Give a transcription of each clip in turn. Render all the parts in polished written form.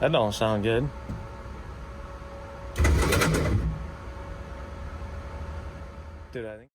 That don't sound good. Dude, I think.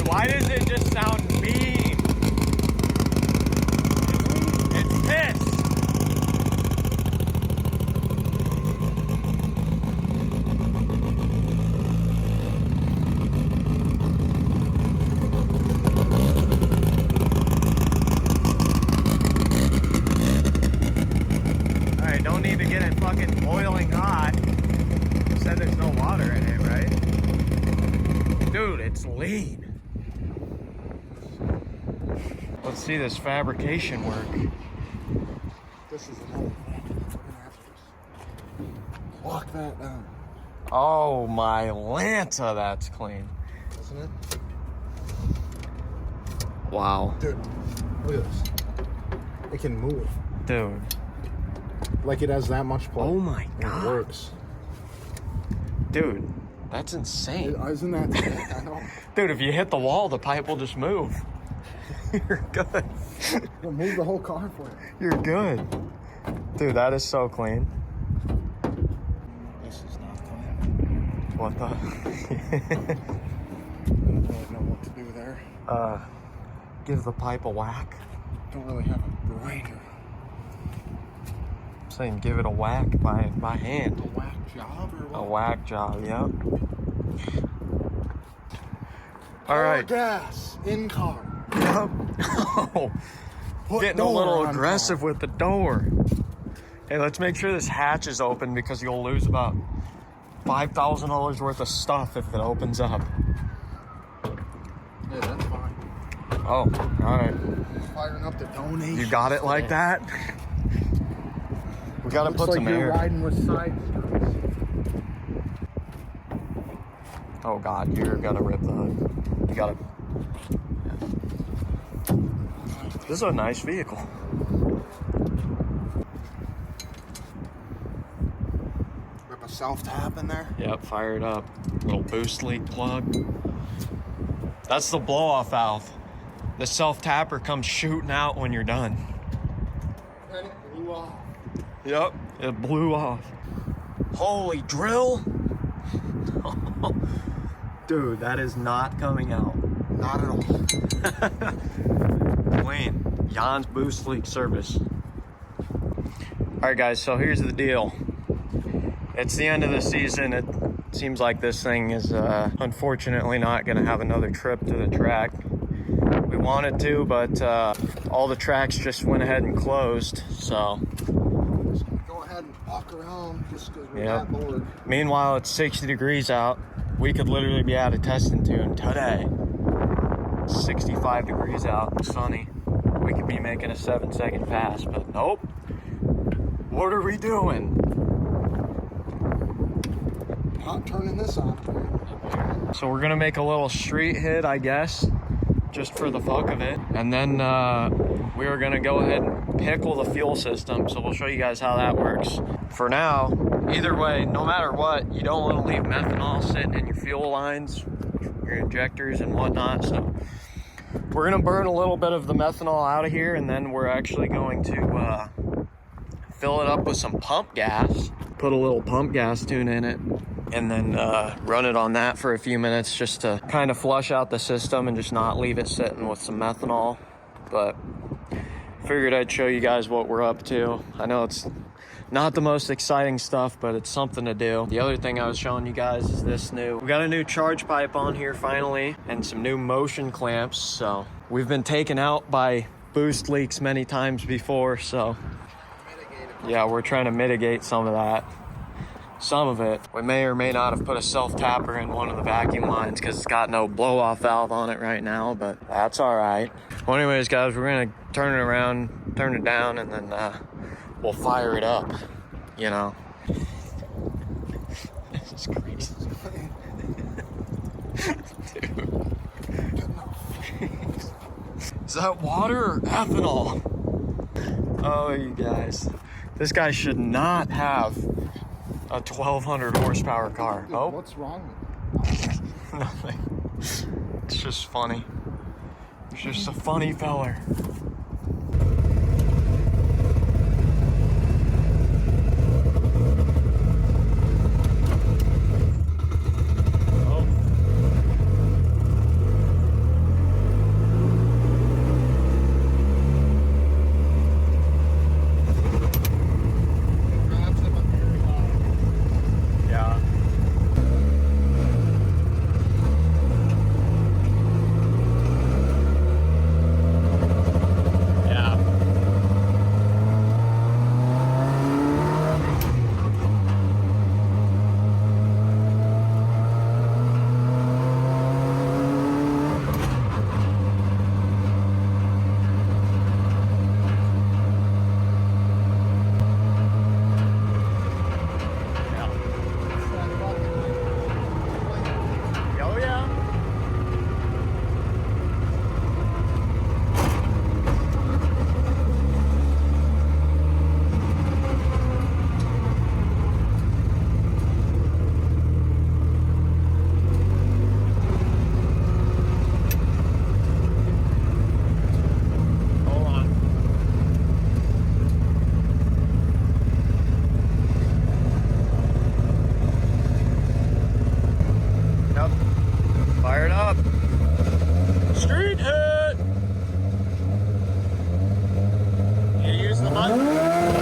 Why does it just sound mean? It's piss. Alright, don't need to get it fucking boiling hot. You said there's no water in it, right? Dude, it's lean. Let's see this fabrication work. This is another thing. We're gonna have to just lock that down. Oh my Lanta, that's clean. Isn't it? Wow. Dude, look at this. It can move. Dude. Like it has that much play. Oh my God. It works. Dude, that's insane. Isn't that sick? I know. Dude, if you hit the wall, the pipe will just move. You're good. It'll move the whole car for you. You're good. Dude, that is so clean. This is not clean. What the? I don't really know what to do there. Give the pipe a whack. Don't really have a grinder. I'm saying give it a whack by hand. A whack job or what? A whack job, yep. All right. Gas in car. Yep. Oh, getting a little aggressive with the door. Hey, let's make sure this hatch is open because you'll lose about $5,000 worth of stuff if it opens up. Yeah, that's fine. Oh, all right. Firing up the donation. You got it like that? We gotta put some you're air. riding with side skirts. Oh God, you're gonna rip the hood. You gotta. This is a nice vehicle. Rip a self-tap in there. Yep, fire it up. Little boost leak plug. That's the blow-off valve. The self-tapper comes shooting out when you're done. And it blew off. Yep, it blew off. Holy drill. Dude, that is not coming out. Not at all. Wayne, Jan's Boost Leak Service. Alright guys, so here's the deal. It's the end of the season. It seems like this thing is unfortunately not going to have another trip to the track. We wanted to, but all the tracks just went ahead and closed, so. Just go ahead and walk around just because we're that bored. Meanwhile, it's 60 degrees out. We could literally be out of testing tune today. 65 degrees out, sunny. We could be making a 7-second pass, but nope. What are we doing? Not turning this on. So we're gonna make a little street hit, I guess, just for the fuck of it. And then we are gonna go ahead and pickle the fuel system. So we'll show you guys how that works. For now, either way, no matter what, you don't wanna leave methanol sitting in your fuel lines, your injectors and whatnot. So we're gonna burn a little bit of the methanol out of here, and then we're actually going to fill it up with some pump gas, put a little pump gas tune in it, and then run it on that for a few minutes just to kind of flush out the system and just not leave it sitting with some methanol. But Figured I'd show you guys what we're up to. I know it's not the most exciting stuff, but it's something to do. The other thing I was showing you guys is this we got a new charge pipe on here finally, and some new motion clamps. So we've been taken out by boost leaks many times before, so yeah, we're trying to mitigate some of that. Some of it. We may or may not have put a self-tapper in one of the vacuum lines because it's got no blow-off valve on it right now, but that's all right. Well, anyways, guys, we're gonna turn it around, turn it down, and then we'll fire it up, you know. This is crazy. Dude. Is that water or ethanol? Oh, you guys. This guy should not have a 1200 horsepower car. Dude, oh. What's wrong with it? Nothing. It's just funny. He's just a funny feller. Fired up. Street hit. You use the button? Really?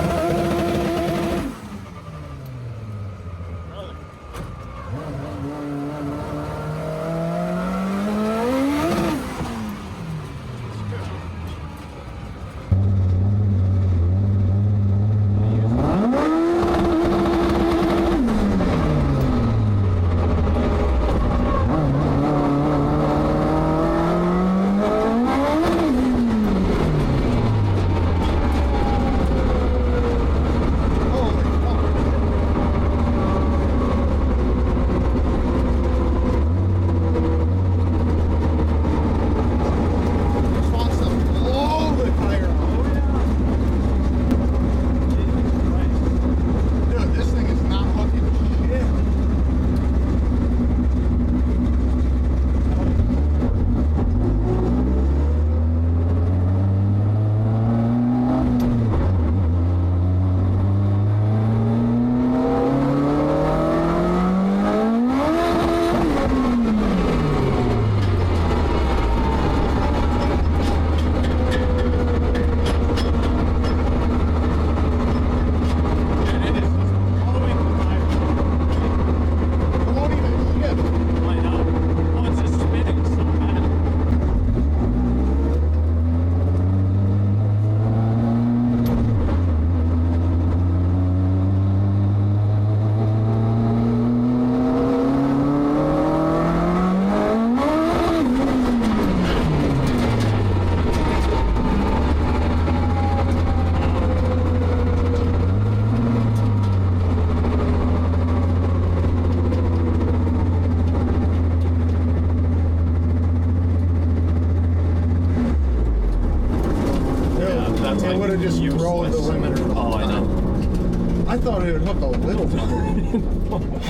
I thought it would hook a little bit.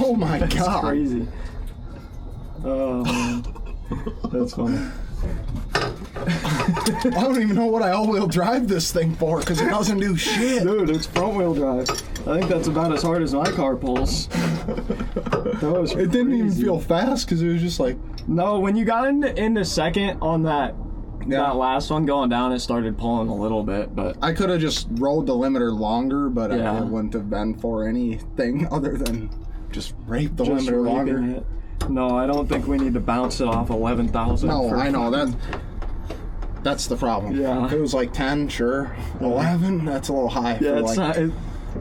Oh my God. That's crazy. Oh, man. That's funny. I don't even know what I all-wheel drive this thing for because it doesn't do shit. Dude, it's front-wheel drive. I think that's about as hard as my car pulls. That was It didn't even feel fast because it was just like... No, when you got into second on that That last one going down, it started pulling a little bit, but I could have just rode the limiter longer, but Yeah. it wouldn't have been for anything other than just rape the just limiter raping longer. it. No, I don't think we need to bounce it off 11,000. No, I know that. That's the problem. Yeah. If it was like 10, sure. 11, that's a little high Yeah, for it's like not, it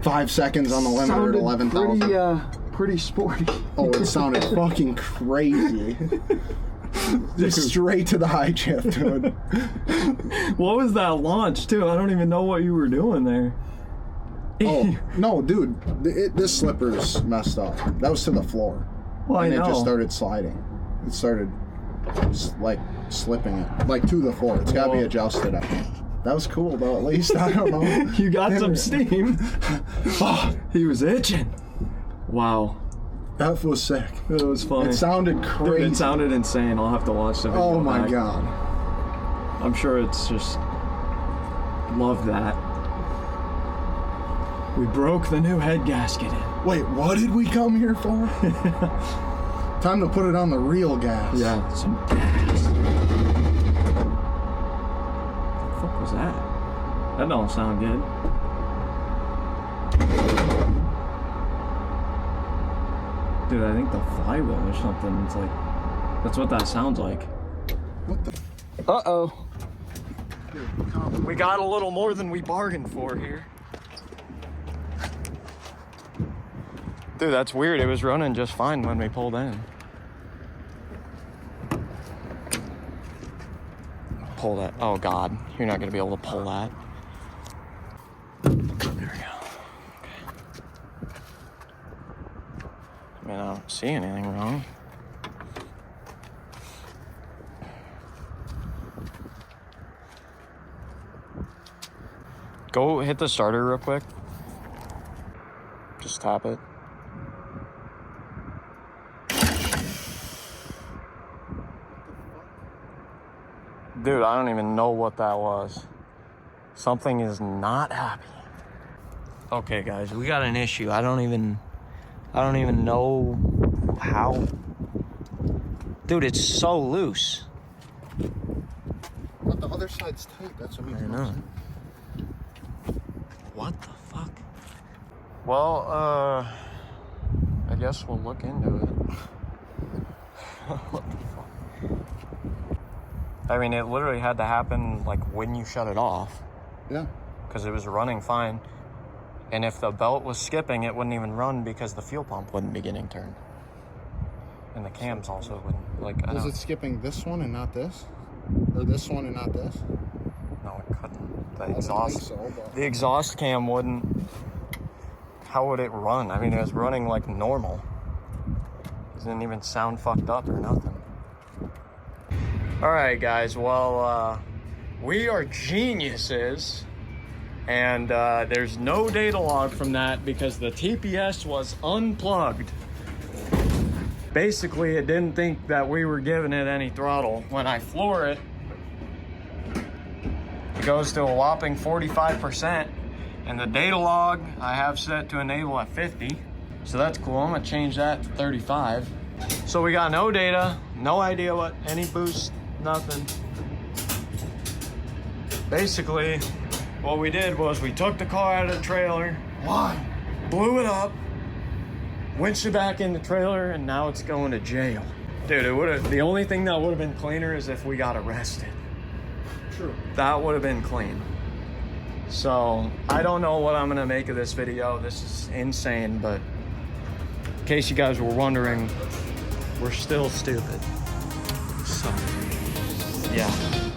5 seconds on the limiter at sounded 11,000. pretty sporty. Oh, it sounded fucking crazy. Just straight to the high shift, dude. What was that launch too? I don't even know what you were doing there. Oh, no, dude. This slipper's messed up. That was to the floor. Well, And I it know. just started sliding. It started like slipping it. Like to the floor. It's got to be Whoa. adjusted. That was cool though, at least. I don't know. You got some steam. Oh, He was itching. Wow. that was sick. It was funny. It sounded Dude, crazy. it sounded insane. I'll have to watch the video. Oh my back. god. I'm sure it's just... Love that. We broke the new head gasket in. Wait, what did we come here for? Time to put it on the real gas. Yeah, some gas. What the fuck was that? That don't sound good. Dude, I think the flywheel or something. It's like... That's what that sounds like. What the? Uh-oh. We got a little more than we bargained for here. Dude, that's weird. It was running just fine when we pulled in. Pull that. Oh, God. You're not going to be able to pull that. There we go. Okay. I mean, I don't see anything wrong. Go hit the starter real quick. Just tap it. Dude, I don't even know what that was. Something is not happy. Okay, guys, we got an issue. I don't even know how. Dude, it's so loose. But the other side's tight. That's what I makes know. What the fuck? Well, I guess we'll look into it. What the fuck? I mean, it literally had to happen like when you shut it off, Yeah. because it was running fine. And if the belt was skipping, it wouldn't even run because the fuel pump wouldn't be getting turned. And the cams also wouldn't. Like, I Was don't, it skipping this one and not this? Or this one and not this? no, it couldn't. The I don't exhaust, think so, but the exhaust cam wouldn't. How would it run? I mean, it was running like normal. It didn't even sound fucked up or nothing. All right, guys. Well, we are geniuses. And there's no data log from that because the TPS was unplugged. Basically, it didn't think that we were giving it any throttle. When I floor it, it goes to a whopping 45%. And the data log I have set to enable at 50. So that's cool. I'm gonna change that to 35. So we got no data, no idea what, any boost, nothing. Basically, what we did was we took the car out of the trailer. Why? Blew it up, winched it back in the trailer, and now it's going to jail. Dude, it would've, the only thing that would have been cleaner is if we got arrested. true. That would have been clean. So, I don't know what I'm gonna make of this video. This is insane, but in case you guys were wondering, we're still stupid. So, yeah.